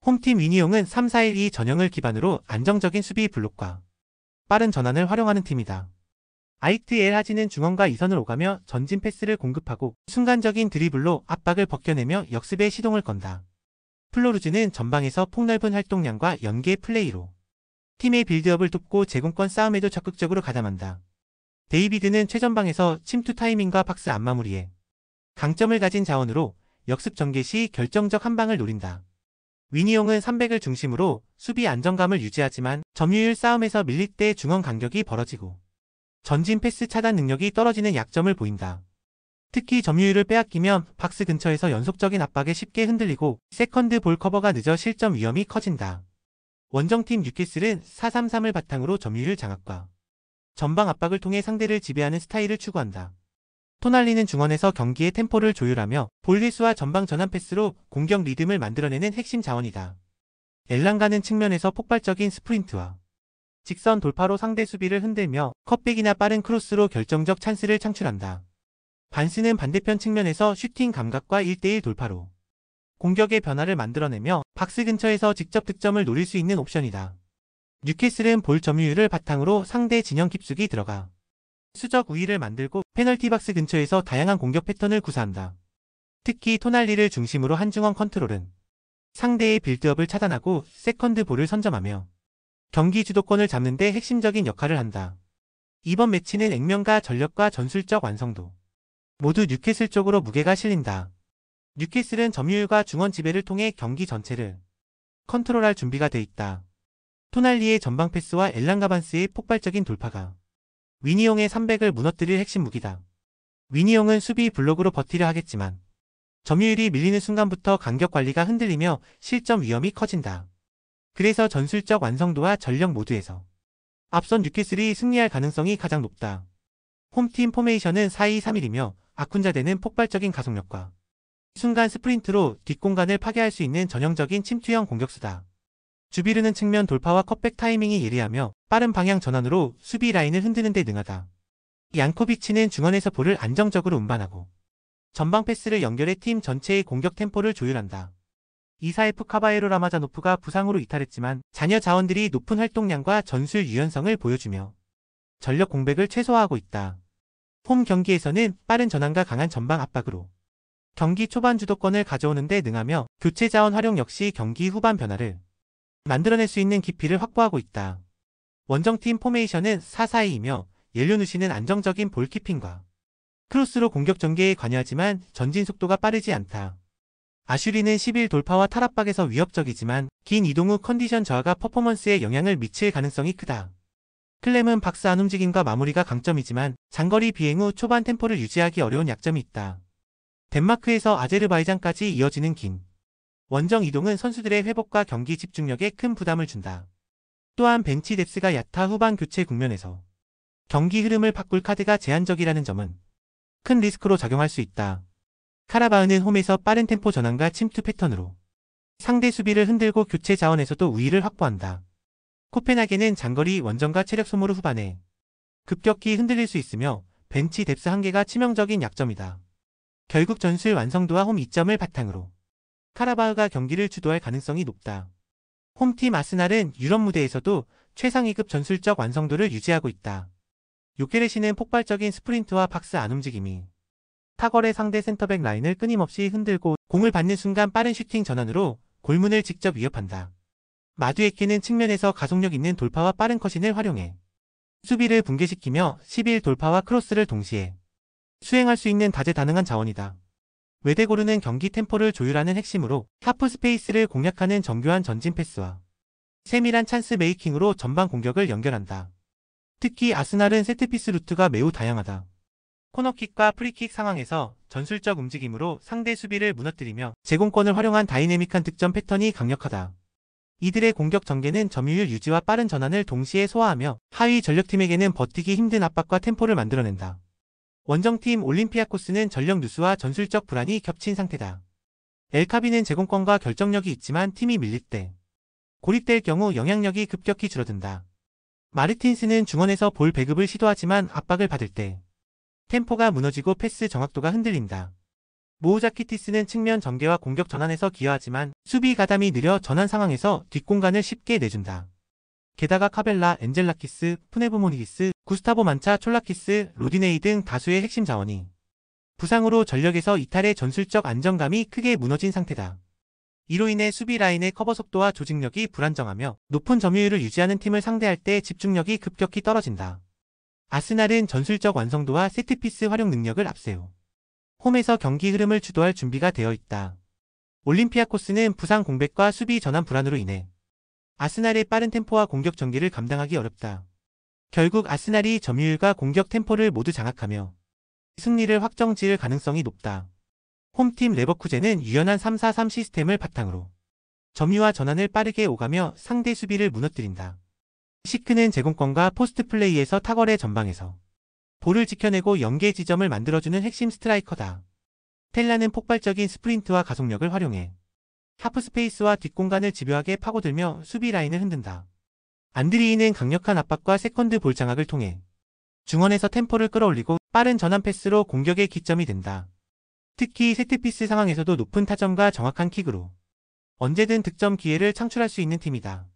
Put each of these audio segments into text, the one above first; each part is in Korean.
홈팀 위니용은 3-4-1-2 전형을 기반으로 안정적인 수비 블록과 빠른 전환을 활용하는 팀이다. 아이트 엘 하지는 중원과 2선을 오가며 전진 패스를 공급하고 순간적인 드리블로 압박을 벗겨내며 역습에 시동을 건다. 플로르즈는 전방에서 폭넓은 활동량과 연계 플레이로 팀의 빌드업을 돕고 제공권 싸움에도 적극적으로 가담한다. 데이비드는 최전방에서 침투 타이밍과 박스 안 마무리에 강점을 가진 자원으로 역습 전개 시 결정적 한방을 노린다. 위니용은 300을 중심으로 수비 안정감을 유지하지만 점유율 싸움에서 밀릴 때 중원 간격이 벌어지고 전진 패스 차단 능력이 떨어지는 약점을 보인다. 특히 점유율을 빼앗기면 박스 근처에서 연속적인 압박에 쉽게 흔들리고 세컨드 볼 커버가 늦어 실점 위험이 커진다. 원정팀 뉴캐슬은 4-3-3을 바탕으로 점유율 장악과 전방 압박을 통해 상대를 지배하는 스타일을 추구한다. 토날리는 중원에서 경기의 템포를 조율하며 볼 횟수와 전방 전환 패스로 공격 리듬을 만들어내는 핵심 자원이다. 엘랑가는 측면에서 폭발적인 스프린트와 직선 돌파로 상대 수비를 흔들며 컷백이나 빠른 크로스로 결정적 찬스를 창출한다. 반스는 반대편 측면에서 슈팅 감각과 1대1 돌파로 공격의 변화를 만들어내며 박스 근처에서 직접 득점을 노릴 수 있는 옵션이다. 뉴캐슬은 볼 점유율을 바탕으로 상대 진영 깊숙이 들어가 수적 우위를 만들고 페널티 박스 근처에서 다양한 공격 패턴을 구사한다. 특히 토날리를 중심으로 한 중원 컨트롤은 상대의 빌드업을 차단하고 세컨드 볼을 선점하며 경기 주도권을 잡는 데 핵심적인 역할을 한다. 이번 매치는 액면과 전력과 전술적 완성도 모두 뉴캐슬 쪽으로 무게가 실린다. 뉴캐슬은 점유율과 중원 지배를 통해 경기 전체를 컨트롤할 준비가 돼 있다. 토날리의 전방 패스와 엘랑가반스의 폭발적인 돌파가 위니용의 300을 무너뜨릴 핵심 무기다. 위니용은 수비 블록으로 버티려 하겠지만 점유율이 밀리는 순간부터 간격 관리가 흔들리며 실점 위험이 커진다. 그래서 전술적 완성도와 전력 모두에서 앞선 뉴캐슬이 승리할 가능성이 가장 높다. 홈팀 포메이션은 4-2-3-1이며 아쿤자대는 폭발적인 가속력과 순간 스프린트로 뒷공간을 파괴할 수 있는 전형적인 침투형 공격수다. 주비르는 측면 돌파와 컷백 타이밍이 예리하며 빠른 방향 전환으로 수비 라인을 흔드는 데 능하다. 양코비치는 중원에서 볼을 안정적으로 운반하고 전방 패스를 연결해 팀 전체의 공격 템포를 조율한다. 이사에프 카바에로 라마자노프가 부상으로 이탈했지만 잔여 자원들이 높은 활동량과 전술 유연성을 보여주며 전력 공백을 최소화하고 있다. 홈 경기에서는 빠른 전환과 강한 전방 압박으로 경기 초반 주도권을 가져오는 데 능하며 교체 자원 활용 역시 경기 후반 변화를 만들어낼 수 있는 깊이를 확보하고 있다. 원정팀 포메이션은 4-4-2이며 옐류누시는 안정적인 볼키핑과 크로스로 공격 전개에 관여하지만 전진 속도가 빠르지 않다. 아슈리는 11 돌파와 탈압박에서 위협적이지만 긴 이동 후 컨디션 저하가 퍼포먼스에 영향을 미칠 가능성이 크다. 클렘은 박스 안 움직임과 마무리가 강점이지만 장거리 비행 후 초반 템포를 유지하기 어려운 약점이 있다. 덴마크에서 아제르바이잔까지 이어지는 긴 원정 이동은 선수들의 회복과 경기 집중력에 큰 부담을 준다. 또한 벤치 뎁스가 얕아 후반 교체 국면에서 경기 흐름을 바꿀 카드가 제한적이라는 점은 큰 리스크로 작용할 수 있다. 카라바흐는 홈에서 빠른 템포 전환과 침투 패턴으로 상대 수비를 흔들고 교체 자원에서도 우위를 확보한다. 코펜하겐은 장거리 원정과 체력 소모 후 후반에 급격히 흔들릴 수 있으며 벤치 뎁스 한계가 치명적인 약점이다. 결국 전술 완성도와 홈 이점을 바탕으로 카라바흐가 경기를 주도할 가능성이 높다. 홈팀 아스날은 유럽 무대에서도 최상위급 전술적 완성도를 유지하고 있다. 요케레시는 폭발적인 스프린트와 박스 안 움직임이 탁월의 상대 센터백 라인을 끊임없이 흔들고 공을 받는 순간 빠른 슈팅 전환으로 골문을 직접 위협한다. 마두에케는 측면에서 가속력 있는 돌파와 빠른 컷신을 활용해 수비를 붕괴시키며 11 돌파와 크로스를 동시에 수행할 수 있는 다재다능한 자원이다. 웨데고르는 경기 템포를 조율하는 핵심으로 하프 스페이스를 공략하는 정교한 전진 패스와 세밀한 찬스 메이킹으로 전방 공격을 연결한다. 특히 아스날은 세트피스 루트가 매우 다양하다. 코너킥과 프리킥 상황에서 전술적 움직임으로 상대 수비를 무너뜨리며 제공권을 활용한 다이내믹한 득점 패턴이 강력하다. 이들의 공격 전개는 점유율 유지와 빠른 전환을 동시에 소화하며 하위 전력팀에게는 버티기 힘든 압박과 템포를 만들어낸다. 원정팀 올림피아코스는 전력 누수와 전술적 불안이 겹친 상태다. 엘카비는 제공권과 결정력이 있지만 팀이 밀릴 때 고립될 경우 영향력이 급격히 줄어든다. 마르틴스는 중원에서 볼 배급을 시도하지만 압박을 받을 때 템포가 무너지고 패스 정확도가 흔들린다. 모우자키티스는 측면 전개와 공격 전환에서 기여하지만 수비 가담이 느려 전환 상황에서 뒷공간을 쉽게 내준다. 게다가 카벨라, 엔젤라키스, 푸네브모니기스, 구스타보 만차, 촐라키스, 로디네이 등 다수의 핵심 자원이 부상으로 전력에서 이탈해 전술적 안정감이 크게 무너진 상태다. 이로 인해 수비 라인의 커버 속도와 조직력이 불안정하며 높은 점유율을 유지하는 팀을 상대할 때 집중력이 급격히 떨어진다. 아스날은 전술적 완성도와 세트피스 활용 능력을 앞세우 홈에서 경기 흐름을 주도할 준비가 되어 있다. 올림피아코스는 부상 공백과 수비 전환 불안으로 인해 아스날의 빠른 템포와 공격 전개를 감당하기 어렵다. 결국 아스날이 점유율과 공격 템포를 모두 장악하며 승리를 확정 지을 가능성이 높다. 홈팀 레버쿠젠은 유연한 3-4-3 시스템을 바탕으로 점유와 전환을 빠르게 오가며 상대 수비를 무너뜨린다. 시크는 제공권과 포스트 플레이에서 탁월의 전방에서 볼을 지켜내고 연계 지점을 만들어주는 핵심 스트라이커다. 텔라는 폭발적인 스프린트와 가속력을 활용해 하프스페이스와 뒷공간을 집요하게 파고들며 수비 라인을 흔든다. 안드리이는 강력한 압박과 세컨드 볼 장악을 통해 중원에서 템포를 끌어올리고 빠른 전환 패스로 공격의 기점이 된다. 특히 세트피스 상황에서도 높은 타점과 정확한 킥으로 언제든 득점 기회를 창출할 수 있는 팀이다.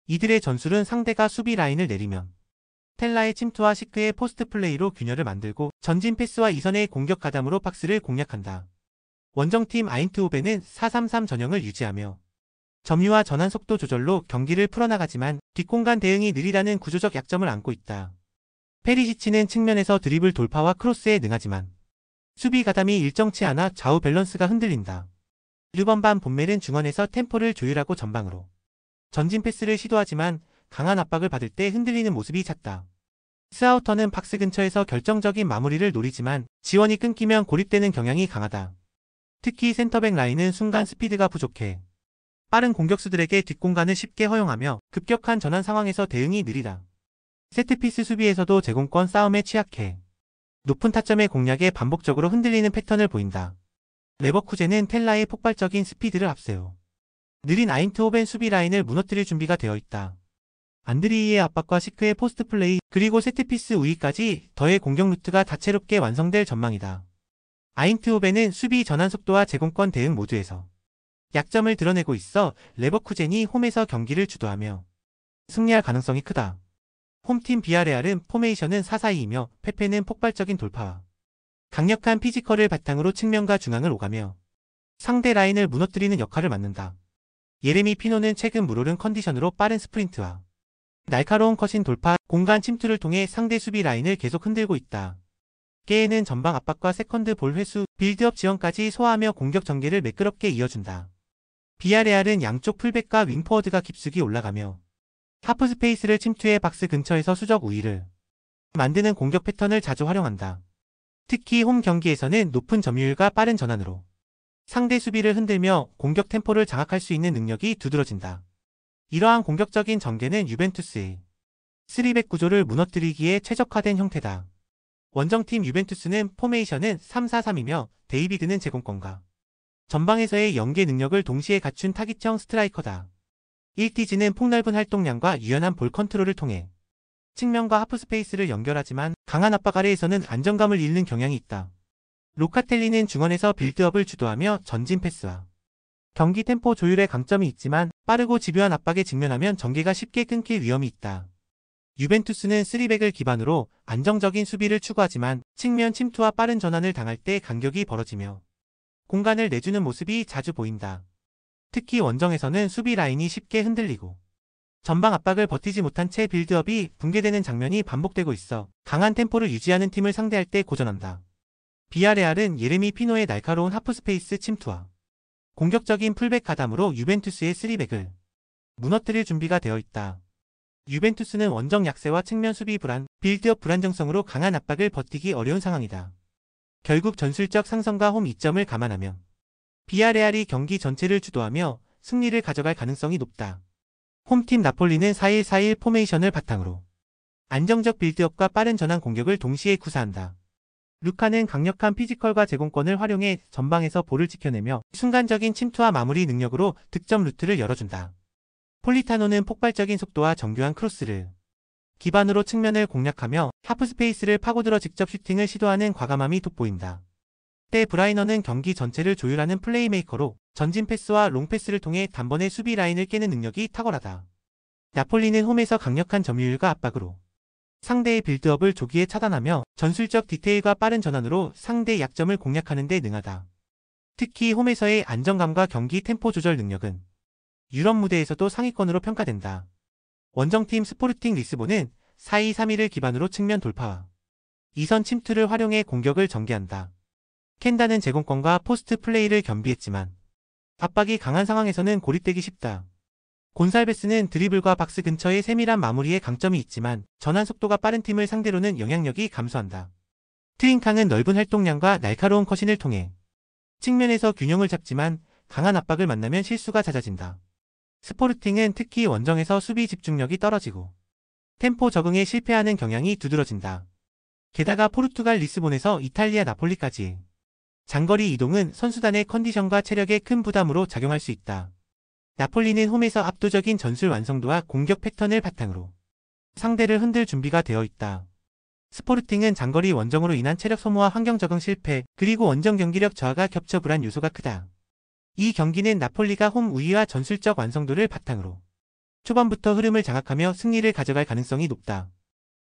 이들의 전술은 상대가 수비 라인을 내리면 텔라의 침투와 시크의 포스트 플레이로 균열을 만들고 전진 패스와 이선의 공격 가담으로 박스를 공략한다. 원정팀 아인트호벤은 4-3-3 전형을 유지하며 점유와 전환 속도 조절로 경기를 풀어나가지만 뒷공간 대응이 느리다는 구조적 약점을 안고 있다. 페리시치는 측면에서 드리블 돌파와 크로스에 능하지만 수비 가담이 일정치 않아 좌우 밸런스가 흔들린다. 르번반 본멜은 중원에서 템포를 조율하고 전방으로 전진 패스를 시도하지만 강한 압박을 받을 때 흔들리는 모습이 잦다. 스하우터는 박스 근처에서 결정적인 마무리를 노리지만 지원이 끊기면 고립되는 경향이 강하다. 특히 센터백 라인은 순간 스피드가 부족해 빠른 공격수들에게 뒷공간을 쉽게 허용하며 급격한 전환 상황에서 대응이 느리다. 세트피스 수비에서도 제공권 싸움에 취약해 높은 타점의 공략에 반복적으로 흔들리는 패턴을 보인다. 레버쿠젠은 텔라의 폭발적인 스피드를 앞세워 느린 아인트호벤 수비 라인을 무너뜨릴 준비가 되어 있다. 안드리이의 압박과 시크의 포스트 플레이 그리고 세트피스 우위까지 더해 공격 루트가 다채롭게 완성될 전망이다. 아인트호벤은 수비 전환 속도와 제공권 대응 모두에서 약점을 드러내고 있어 레버쿠젠이 홈에서 경기를 주도하며 승리할 가능성이 크다. 홈팀 비아레알은 포메이션은 4-4-2이며 페페는 폭발적인 돌파와 강력한 피지컬을 바탕으로 측면과 중앙을 오가며 상대 라인을 무너뜨리는 역할을 맡는다. 예레미 피노는 최근 물오른 컨디션으로 빠른 스프린트와 날카로운 컷인 돌파, 공간 침투를 통해 상대 수비 라인을 계속 흔들고 있다. 게에는 전방 압박과 세컨드 볼 회수, 빌드업 지원까지 소화하며 공격 전개를 매끄럽게 이어준다. 비아레알은 양쪽 풀백과 윙포워드가 깊숙이 올라가며 하프 스페이스를 침투해 박스 근처에서 수적 우위를 만드는 공격 패턴을 자주 활용한다. 특히 홈 경기에서는 높은 점유율과 빠른 전환으로 상대 수비를 흔들며 공격 템포를 장악할 수 있는 능력이 두드러진다. 이러한 공격적인 전개는 유벤투스의 3백 구조를 무너뜨리기에 최적화된 형태다. 원정팀 유벤투스는 포메이션은 3-4-3이며 데이비드는 제공권과 전방에서의 연계 능력을 동시에 갖춘 타깃형 스트라이커다. 일티즈는 폭넓은 활동량과 유연한 볼 컨트롤을 통해 측면과 하프 스페이스를 연결하지만 강한 압박 아래에서는 안정감을 잃는 경향이 있다. 로카텔리는 중원에서 빌드업을 주도하며 전진 패스와 경기 템포 조율에 강점이 있지만 빠르고 집요한 압박에 직면하면 전개가 쉽게 끊길 위험이 있다. 유벤투스는 3백을 기반으로 안정적인 수비를 추구하지만 측면 침투와 빠른 전환을 당할 때 간격이 벌어지며 공간을 내주는 모습이 자주 보인다. 특히 원정에서는 수비 라인이 쉽게 흔들리고 전방 압박을 버티지 못한 채 빌드업이 붕괴되는 장면이 반복되고 있어 강한 템포를 유지하는 팀을 상대할 때 고전한다. 비아레알은 예레미 피노의 날카로운 하프스페이스 침투와 공격적인 풀백 가담으로 유벤투스의 3백을 무너뜨릴 준비가 되어 있다. 유벤투스는 원정 약세와 측면 수비 불안, 빌드업 불안정성으로 강한 압박을 버티기 어려운 상황이다. 결국 전술적 상성과 홈 이점을 감안하면 비아레알이 경기 전체를 주도하며 승리를 가져갈 가능성이 높다. 홈팀 나폴리는 4-1-4-1 포메이션을 바탕으로 안정적 빌드업과 빠른 전환 공격을 동시에 구사한다. 루카는 강력한 피지컬과 제공권을 활용해 전방에서 볼을 지켜내며 순간적인 침투와 마무리 능력으로 득점 루트를 열어준다. 폴리타노는 폭발적인 속도와 정교한 크로스를 기반으로 측면을 공략하며 하프스페이스를 파고들어 직접 슈팅을 시도하는 과감함이 돋보인다. 데 브라이너는 경기 전체를 조율하는 플레이메이커로 전진 패스와 롱 패스를 통해 단번에 수비 라인을 깨는 능력이 탁월하다. 나폴리는 홈에서 강력한 점유율과 압박으로 상대의 빌드업을 조기에 차단하며 전술적 디테일과 빠른 전환으로 상대 약점을 공략하는 데 능하다. 특히 홈에서의 안정감과 경기 템포 조절 능력은 유럽 무대에서도 상위권으로 평가된다. 원정팀 스포르팅 리스본은 4-2-3-1을 기반으로 측면 돌파와 이선 침투를 활용해 공격을 전개한다. 켄다는 제공권과 포스트 플레이를 겸비했지만 압박이 강한 상황에서는 고립되기 쉽다. 곤살베스는 드리블과 박스 근처의 세밀한 마무리에 강점이 있지만 전환 속도가 빠른 팀을 상대로는 영향력이 감소한다. 트윈캉은 넓은 활동량과 날카로운 컷신을 통해 측면에서 균형을 잡지만 강한 압박을 만나면 실수가 잦아진다. 스포르팅은 특히 원정에서 수비 집중력이 떨어지고 템포 적응에 실패하는 경향이 두드러진다. 게다가 포르투갈 리스본에서 이탈리아 나폴리까지 장거리 이동은 선수단의 컨디션과 체력에 큰 부담으로 작용할 수 있다. 나폴리는 홈에서 압도적인 전술 완성도와 공격 패턴을 바탕으로 상대를 흔들 준비가 되어 있다. 스포르팅은 장거리 원정으로 인한 체력 소모와 환경 적응 실패, 그리고 원정 경기력 저하가 겹쳐 불안 요소가 크다. 이 경기는 나폴리가 홈 우위와 전술적 완성도를 바탕으로 초반부터 흐름을 장악하며 승리를 가져갈 가능성이 높다.